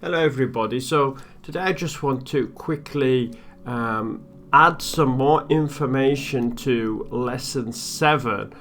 Hello everybody. So today I just want to quickly add some more information to lesson 7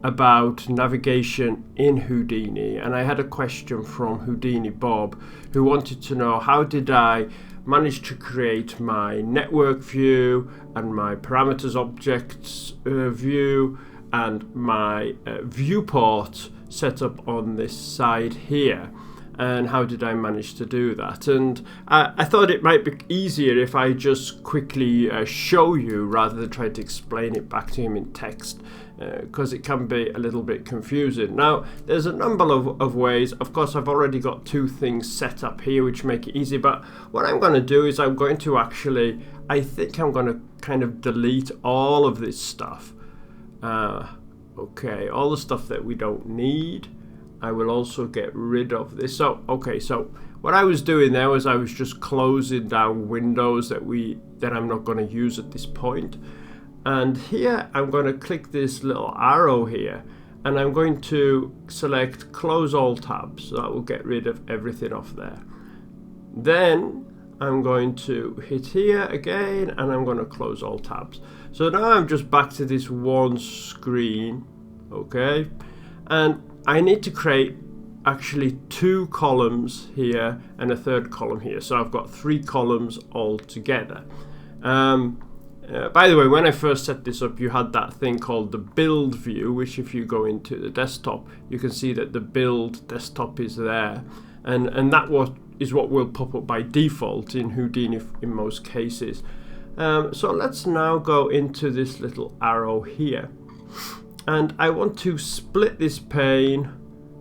about navigation in Houdini. And I had a question from Houdini Bob who wanted to know how did I manage to create my network view and my parameters objects view and my viewport set up on this side here. And how did I manage to do that? And I thought it might be easier if I just quickly show you rather than try to explain it back to him in text, because it can be a little bit confusing. Now, there's a number of ways. Of course, I've already got two things set up here which make it easy, but what I'm going to do is I'm going to actually, I think I'm going to kind of delete all of this stuff. Okay, all the stuff that we don't need. I will also get rid of this. So, okay, so what I was doing there was I was just closing down windows that I'm not going to use at this point. And here I'm going to click this little arrow here and I'm going to select close all tabs. So that will get rid of everything off there. Then I'm going to hit here again and I'm going to close all tabs. So now I'm just back to this one screen, okay? And I need to create actually 2 columns here and a 3rd column here. So I've got 3 columns all together. By the way, when I first set this up, you had that thing called the build view, which if you go into the desktop, you can see that the build desktop is there. And that is what will pop up by default in Houdini in most cases. So let's now go into this little arrow here. And I want to split this pane.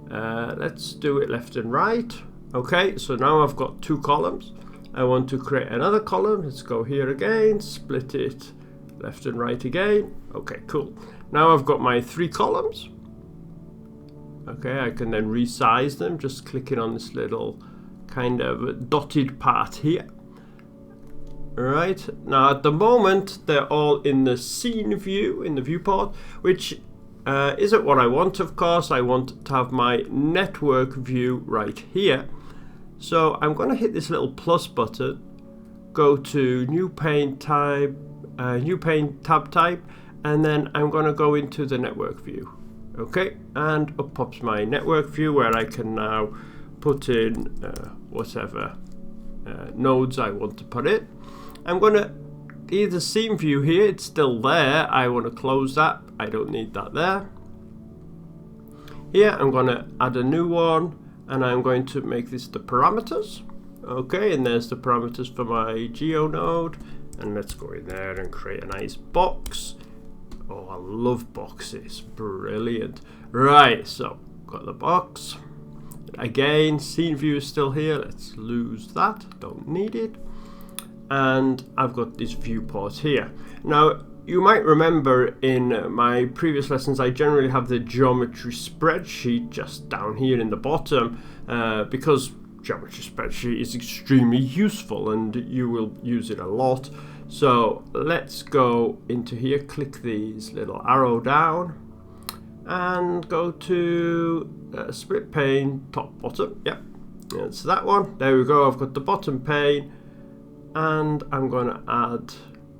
Let's do it left and right. Okay, so now I've got 2 columns. I want to create another column. Let's go here again, split it left and right again. Okay, cool. Now I've got my 3 columns. Okay, I can then resize them, just clicking on this little kind of dotted part here. Right, now at the moment they're all in the scene view, in the viewport, which isn't what I want, of course. I want to have my network view right here. So I'm going to hit this little plus button, go to new pane type, new pane tab type, and then I'm going to go into the network view. Okay, and up pops my network view where I can now put in whatever nodes I want to put in. I'm going to either scene view here, it's still there. I want to close that. I don't need that there. Here I'm going to add a new one and I'm going to make this the parameters. Okay, and there's the parameters for my geo node. And let's go in there and create a nice box. Oh, I love boxes. Brilliant. Right, so got the box. Again, scene view is still here. Let's lose that. Don't need it. And I've got this viewport here. Now, you might remember in my previous lessons, I generally have the geometry spreadsheet just down here in the bottom because geometry spreadsheet is extremely useful and you will use it a lot. So let's go into here, click these little arrow down and go to split pane, top, bottom. Yep, it's that one. There we go. I've got the bottom pane. And I'm going to add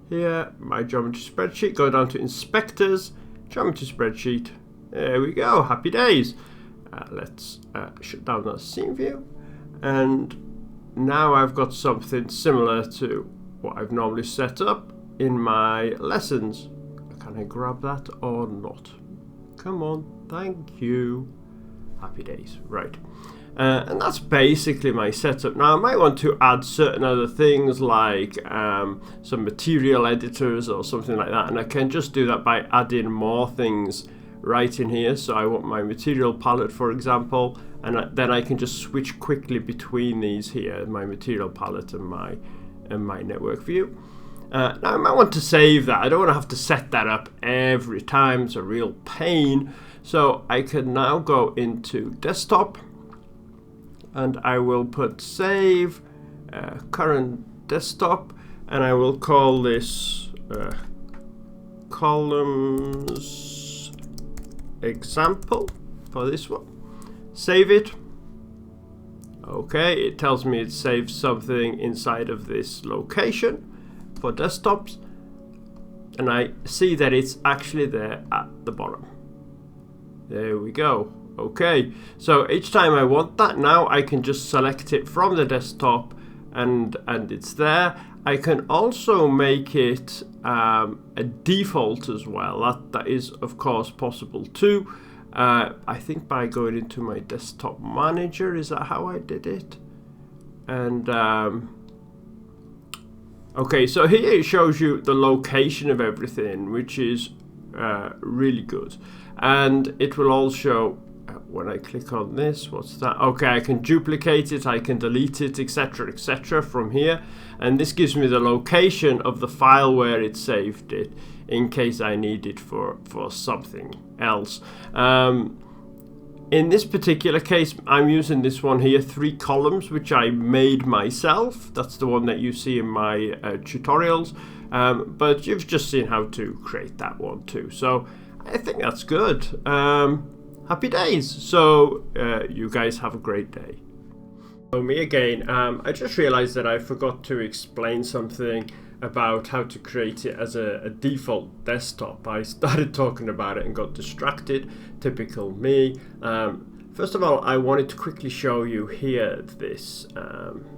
here my geometry spreadsheet, go down to inspectors, geometry spreadsheet. There we go, happy days. Let's shut down that scene view. And now I've got something similar to what I've normally set up in my lessons. Can I grab that or not? Come on, thank you. Happy days, right. And that's basically my setup. Now I might want to add certain other things like some material editors or something like that, and I can just do that by adding more things right in here. So I want my material palette, for example, and then I can just switch quickly between these here, my material palette and my network view. Now I might want to save that. I don't want to have to set that up every time. It's a real pain. So I can now go into desktop. And I will put save current desktop and I will call this columns example for this one. Save it. Okay, it tells me it saved something inside of this location for desktops, and I see that it's actually there at the bottom. There we go. Okay, so each time I want that now, I can just select it from the desktop and it's there. I can also make it a default as well. That is of course possible too. I think by going into my desktop manager, is that how I did it? And okay, so here it shows you the location of everything, which is really good. And it will all show, when I click on this, what's that? Okay, I can duplicate it, I can delete it, etc. from here. And this gives me the location of the file where it saved it, in case I need it for something else. In this particular case, I'm using this one here, 3 columns, which I made myself. That's the one that you see in my tutorials. But you've just seen how to create that one too. So I think that's good. Happy days. So you guys have a great day. So me again, I just realized that I forgot to explain something about how to create it as a default desktop. I started talking about it and got distracted. Typical me. First of all, I wanted to quickly show you here this.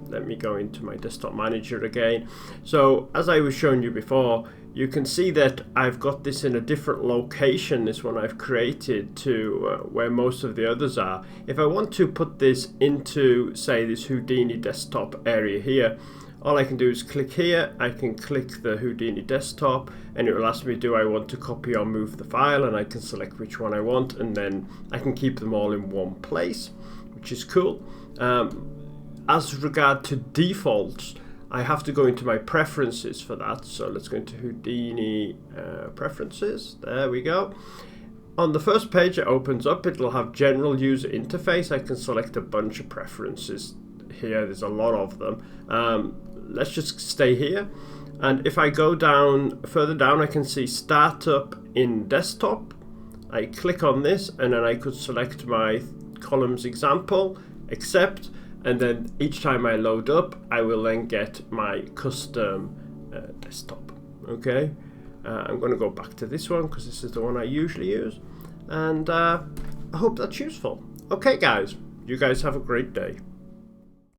Let me go into my desktop manager again. So as I was showing you before, you can see that I've got this in a different location, this one I've created, to where most of the others are. If I want to put this into, say, this Houdini desktop area here, all I can do is click here, I can click the Houdini desktop, and it will ask me, do I want to copy or move the file, and I can select which one I want, and then I can keep them all in one place, which is cool. As regard to defaults, I have to go into my preferences for that. So let's go into Houdini preferences. There we go. On the first page it opens up, it'll have general user interface. I can select a bunch of preferences here. There's a lot of them. Let's just stay here. And if I go down, further down, I can see startup in desktop. I click on this and then I could select my columns example, accept. And then each time I load up, I will then get my custom desktop. Okay, I'm going to go back to this one because this is the one I usually use. And I hope that's useful. Okay, guys, you guys have a great day.